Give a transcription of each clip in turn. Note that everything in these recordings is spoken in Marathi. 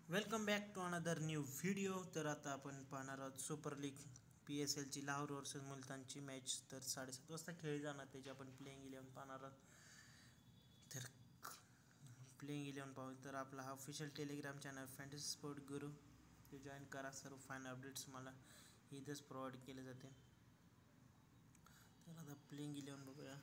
Welcome back to another new video. तर आता आपण पाहणार आहोत सुपर लीग PSLची लाहोर वर्सेस मुलतानची मॅच. तर 7:30 वाजता खेळली जाणार, त्याची आपण प्लेइंग 11 पाहणार आहोत. तर प्लेइंग 11 पाहू तर आपला हा official Telegram channel fantasy sport गुरु ते जॉईन करा. सर्व फाईन अपडेट्स मला इथंच प्रोव्हाइड केले जाते. तर आता प्लेइंग 11 बघूया.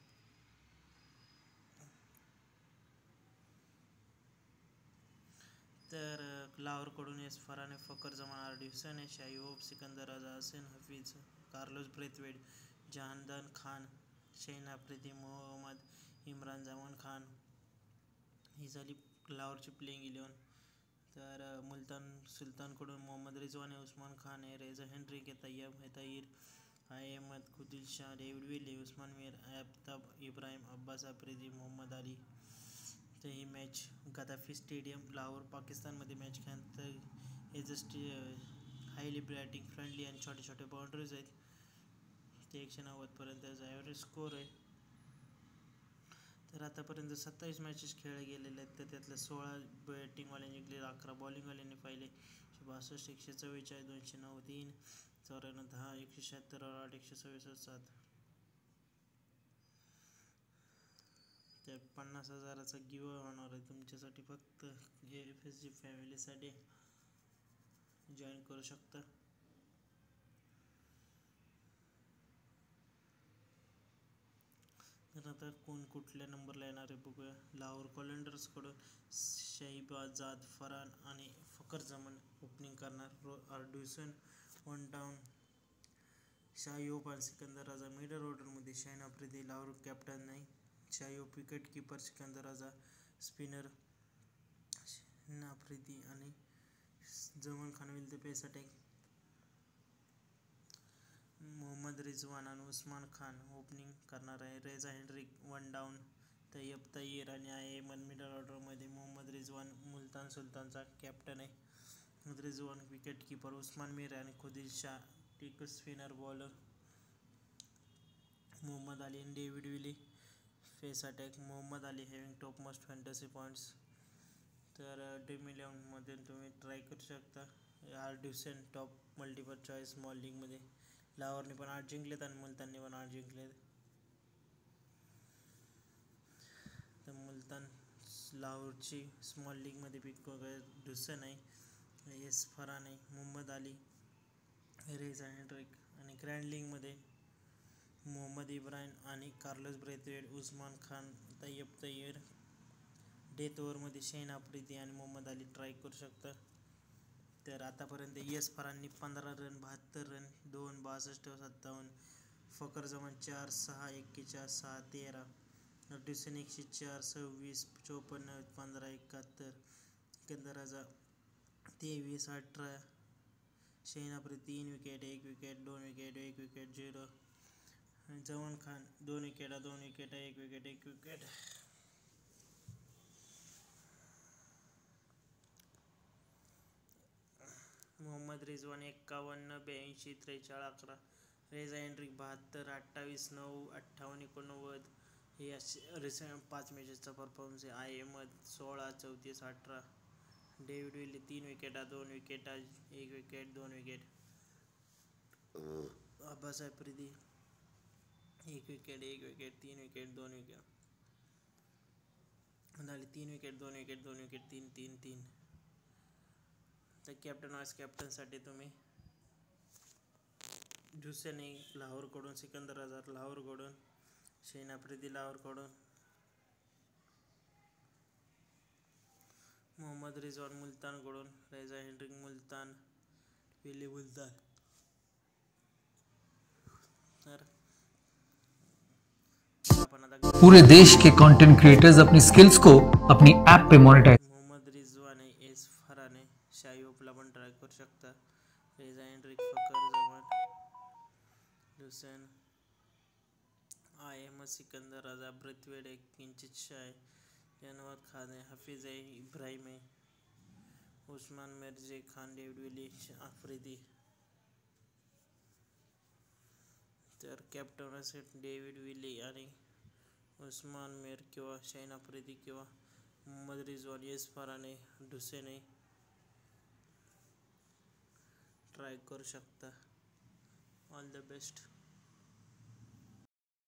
तर लाहोरकडून एस फराने, फकर जमान, आर डिव्हिसन, शायूब, सिकंदर रजा, हसन हफीज, कार्लोस ब्रेथवेट, जहानदान खान, शहीन आफ्रिदी, मोहम्मद इम्रान, जमान खान ही झाली लाहोरची प्लेइंग 11. तर मुलतान सुलतानकडून मोहम्मद रिजवान आहे, उस्मान खान आहे, रेजा हेनरिक आहे, तय्यब है, ताहिर, अहमद, खुदिल शाह, डेविड विली, उस्मान मीर, आफ्ताब इब्राहिम, अब्बास आफ्रिदी, मोहम्मद अली. तर ही मॅच गदाफी स्टेडियम लाहोर पाकिस्तानमध्ये मॅच खेळल्यानंतर हे जस्ट हायली बॅटिंग फ्रेंडली आणि छोटे छोटे बाउंड्रीज आहेत. ते 190पर्यंतचा ॲव्हरेज स्कोर आहे. तर आतापर्यंत 27 मॅचेस खेळले गेलेले आहेत. तर त्यातल्या 16 बॅटिंगवाल्यांनी जिंकले, 11 बॉलिंगवाल्यांनी पाहिले. 162, 144, 209, 3, 94, 10, 176, 8, 167, 7. त्या 50,000चा गिव होणार आहे तुमच्यासाठी. फक्त FSG फॅमिलीसाठी जॉईन करू शकता. तर आता कोण कुठल्या नंबरला येणार आहे बघूया. लाहोर कॉलेंडर्सकडून शाहिबाजाद, फरान आणि फकर जमान ओपनिंग करणार. आर्ड्युसन, वन डाऊन, शायूब आणि सिकंदर राजा मिडल ऑर्डरमध्ये. शाहीन आफ्रिदी लाहोर कॅप्टन नाही, शायूब wicket keeper, Sikandar Raza spinner, Shaheen Afridi आणि Zaman Khan will the pace attack. Mohammad Rizwan आणि उस्मान खान ओपनिंग करणार आहे. Reza Hendricks one down, Tayyab Tahir आणि अहमद मिडल ऑर्डरमध्ये. मोहम्मद रिजवान मुलतान सुलतानचा कॅप्टन आहे. मोहम्मद रिजवान विकेट कीपर, उस्मान मीर आणि खुदिल शाह टिक स्पिनर बॉलर. मोहम्मद अली आणि David Willey face attack. Mohammad Ali having top most fantasy points. तर ड्रीम 11मध्ये तुम्ही ट्राय करू शकता. आर्ड्युसन टॉप मल्टिपल चॉईस स्मॉल लीगमध्ये. लाहोरने पण 8 जिंकलेत आणि मुलतानने पण 8 जिंकलेत. तर मुलतान लाहोरची स्मॉल लीगमध्ये पिक ढुसन आहे, एस फरान आहे, मोहम्मद अली, रेजा हेनरिक. आणि ग्रँड लीगमध्ये मोहम्मद इब्राहिम आणि Carlos Brathwaite, Usman Khan, Tayyab Tahir. Death ओव्हरमध्ये शाहीन आफ्रिदी आणि मोहम्मद अली ट्राय करू शकता. तर आतापर्यंत एस फराननी 15 रन, 72 रन, 2, 62, 57. फकर जमान 4, 6, 41, 6, 13. आर्ड्युसन 104, 26, 54, 15, 71. Sikandar Raza 23, 18. Shaheen Afridi 3 wicket, 1 wicket, 2 wicket, 1 wicket, 0. Zaman Khan 2 wicket, 2 wicket, 1 wicket, 1 wicket. Mohammed Rizwan 51, 82, 43, 11. रेजा हेनरिक 72, 28, 9, 58, 89. हे असे रिसेंट 5 मॅचेसचा परफॉर्मन्स आहे. अहमद 16, 34, 18. डेव्हिड विली 3 विकेटा, 2 विकेटा, 1 wicket, 2 wicket. Abbas Afridi 1 wicket, 1 wicket, 3 wicket, 2 wicket. झाले 3 विकेट, 2 विकेट, 2 विकेट, 3, 3, 3. तर कॅप्टन वाईस कॅप्टनसाठी तुम्ही ढुसेन लाहोरकडून, सिकंदर रजा लाहोरकडून, शाहीन आफ्रिदी लाहोरकडून, मोहम्मद रिजवान मुलतानकडून, रेजा हेनरिक मुलतान, विली मुलतान. तर आपण आता पूरे देश के कंटेंट क्रिएटर्स अपनी स्किल्स को अपनी ऐप पे मोनेटाइज। मोहम्मद रिजवान आहे, एस फराने, शायूबला पण ट्राय करू शकता. रेजा हेनरिक, फकर जमान, ढुसेन, अहमद, सिकंदर राजा, ब्रेथवेट आहे, किंचित शाह आहे, जहानदान खान आहे, हफीज आहे, इब्राहिम आहे, उस्मान मिर्जे खान, डेव्हिड विली, आफ्रिदी. तर कॅप्टन असेल डेव्हिड विली आणि उस्मान मीर किंवा शाहीन आफ्रिदी किंवा मोहम्मद रिजवान, एस फराने, ढुसेन आहे. ट्राय करू शकता. All the best.